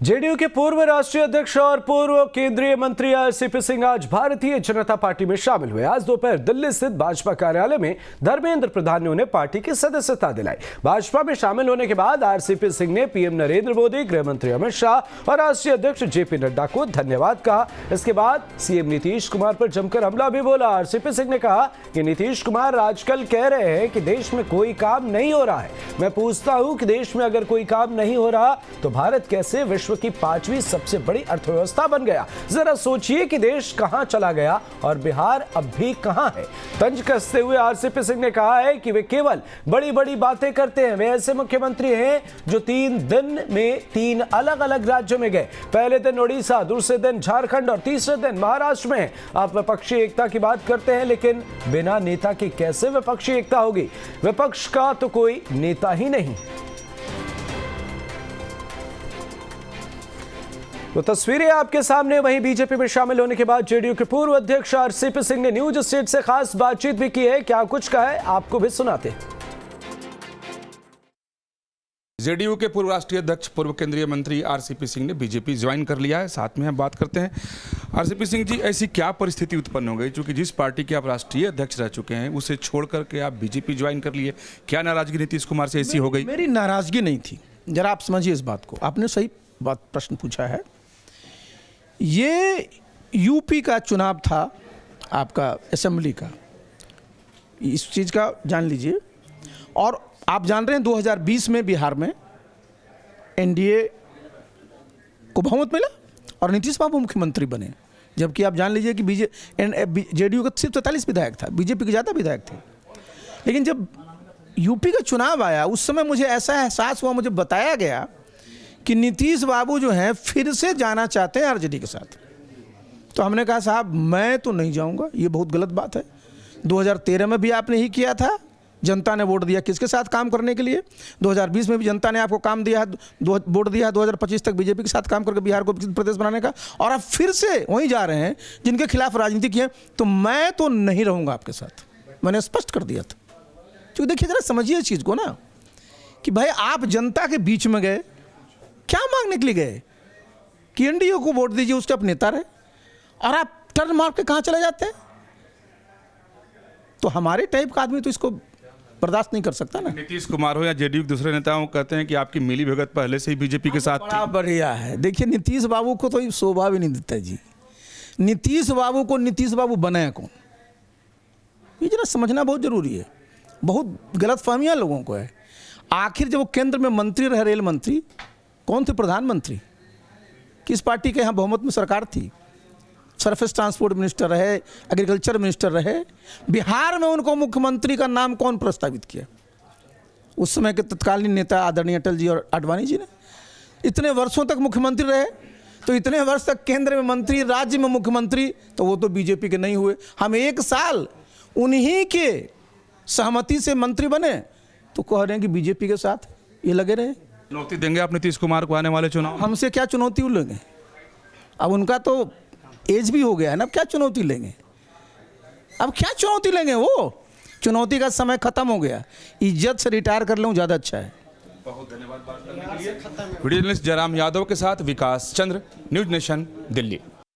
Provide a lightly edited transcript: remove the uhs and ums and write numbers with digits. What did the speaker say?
JDU के पूर्व राष्ट्रीय अध्यक्ष और पूर्व केंद्रीय मंत्री आरसीपी सिंह आज भारतीय जनता पार्टी में शामिल हुए। आज दोपहर दिल्ली स्थित भाजपा कार्यालय में धर्मेंद्र प्रधान ने उन्हें पार्टी की सदस्यता दिलाई। भाजपा में शामिल होने के बाद आरसीपी सिंह ने पीएम नरेंद्र मोदी, गृह मंत्री अमित शाह और राष्ट्रीय अध्यक्ष जेपी नड्डा को धन्यवाद कहा। इसके बाद सीएम नीतीश कुमार पर जमकर हमला भी बोला। आरसीपी सिंह ने कहा कि नीतीश कुमार आजकल कह रहे हैं कि देश में कोई काम नहीं हो रहा है। मैं पूछता हूं कि देश में अगर कोई काम नहीं हो रहा तो भारत कैसे विश्व की 5वीं सबसे बड़ी अर्थव्यवस्था बन गया। जरा सोचिए कि देश कहां चला गया और बिहार अब भी कहां है। तंज कसते हुए आरसीपी सिंह ने कहा है कि वे केवल बड़ी बड़ी बातें करते हैं। वे ऐसे मुख्यमंत्री हैं जो 3 दिन में 3 अलग अलग राज्यों में गए। पहले दिन उड़ीसा, दूसरे दिन झारखंड और तीसरे दिन महाराष्ट्र में। आप विपक्षी एकता की बात करते हैं, लेकिन बिना नेता की कैसे विपक्षी एकता होगी। विपक्ष का तो कोई नेता ही नहीं। तो तस्वीरें आपके सामने। वहीं बीजेपी में शामिल होने के बाद जेडीयू के पूर्व अध्यक्ष आरसीपी सिंह ने न्यूज स्टेट से खास बातचीत भी की है। क्या कुछ कहा है आपको भी सुनाते हैं। जेडीयू के पूर्व राष्ट्रीय अध्यक्ष, पूर्व केंद्रीय मंत्री आरसीपी सिंह ने बीजेपी ज्वाइन कर लिया है। साथ में हम बात करते हैं। आरसीपी सिंह जी, ऐसी क्या परिस्थिति उत्पन्न हो गई क्योंकि जिस पार्टी के आप राष्ट्रीय अध्यक्ष रह चुके हैं उसे छोड़ करके आप बीजेपी ज्वाइन कर लिए? क्या नाराजगी नीतीश कुमार से ऐसी हो गई? मेरी नाराजगी नहीं थी। जरा आप समझिए इस बात को। आपने सही बात प्रश्न पूछा है। ये यूपी का चुनाव था, आपका असेंबली का, इस चीज़ का जान लीजिए। और आप जान रहे हैं 2020 में बिहार में एनडीए को बहुमत मिला और नीतीश बाबू मुख्यमंत्री बने, जबकि आप जान लीजिए कि जेडीयू का सिर्फ 43 विधायक था, बीजेपी के ज़्यादा विधायक थे। लेकिन जब यूपी का चुनाव आया उस समय मुझे ऐसा एहसास हुआ, मुझे बताया गया कि नीतीश बाबू जो हैं फिर से जाना चाहते हैं आरजेडी के साथ। तो हमने कहा साहब मैं तो नहीं जाऊंगा, ये बहुत गलत बात है। 2013 में भी आपने ही किया था, जनता ने वोट दिया किसके साथ काम करने के लिए। 2020 में भी जनता ने आपको काम दिया है, वोट दिया है 2025 तक बीजेपी के साथ काम करके बिहार को विकसित प्रदेश बनाने का। और आप फिर से वहीं जा रहे हैं जिनके खिलाफ राजनीति की है। तो मैं तो नहीं रहूँगा आपके साथ, मैंने स्पष्ट कर दिया था। क्योंकि देखिए जरा समझिए इस चीज़ को ना, कि भाई आप जनता के बीच में गए, क्या मांगने के लिए गए कि एनडीए को वोट दीजिए, उसके आप नेता रहे, और आप टर्न मार के कहाँ चले जाते हैं। तो हमारे टाइप का आदमी तो इसको बर्दाश्त नहीं कर सकता ना। नीतीश कुमार हो या जेडीयू के दूसरे नेताओं कहते हैं कि आपकी मिली भगत पहले से ही बीजेपी के साथ बड़ा बढ़िया है। देखिए नीतीश बाबू को तो ये शोभा भी नहीं देता जी। नीतीश बाबू को नीतीश बाबू बनाया कौन, ये जरा समझना बहुत जरूरी है। बहुत गलतफहमियां लोगों को है। आखिर जब वो केंद्र में मंत्री रहे, रेल मंत्री, कौन थे प्रधानमंत्री, किस पार्टी के यहाँ बहुमत में सरकार थी, सरफेस ट्रांसपोर्ट मिनिस्टर रहे, एग्रीकल्चर मिनिस्टर रहे। बिहार में उनको मुख्यमंत्री का नाम कौन प्रस्तावित किया? उस समय के तत्कालीन नेता आदरणीय अटल जी और आडवाणी जी ने। इतने वर्षों तक मुख्यमंत्री रहे, तो इतने वर्ष तक केंद्र में मंत्री, राज्य में मुख्यमंत्री, तो वो तो बीजेपी के नहीं हुए। हम 1 साल उन्हीं के सहमति से मंत्री बने, तो कह रहे हैं कि बीजेपी के साथ ये लगे रहे। चुनौती देंगे आप नीतीश कुमार को आने वाले चुनाव? हमसे क्या चुनौती लेंगे? अब उनका तो एज भी हो गया है ना, अब क्या चुनौती लेंगे? अब क्या चुनौती लेंगे? वो चुनौती का समय खत्म हो गया। इज्जत से रिटायर कर लूँ ज़्यादा अच्छा है। बहुत धन्यवाद बात करने के लिए। वीडियो जर्नलिस्ट जयराम यादव के साथ विकास चंद्र, न्यूज नेशन, दिल्ली।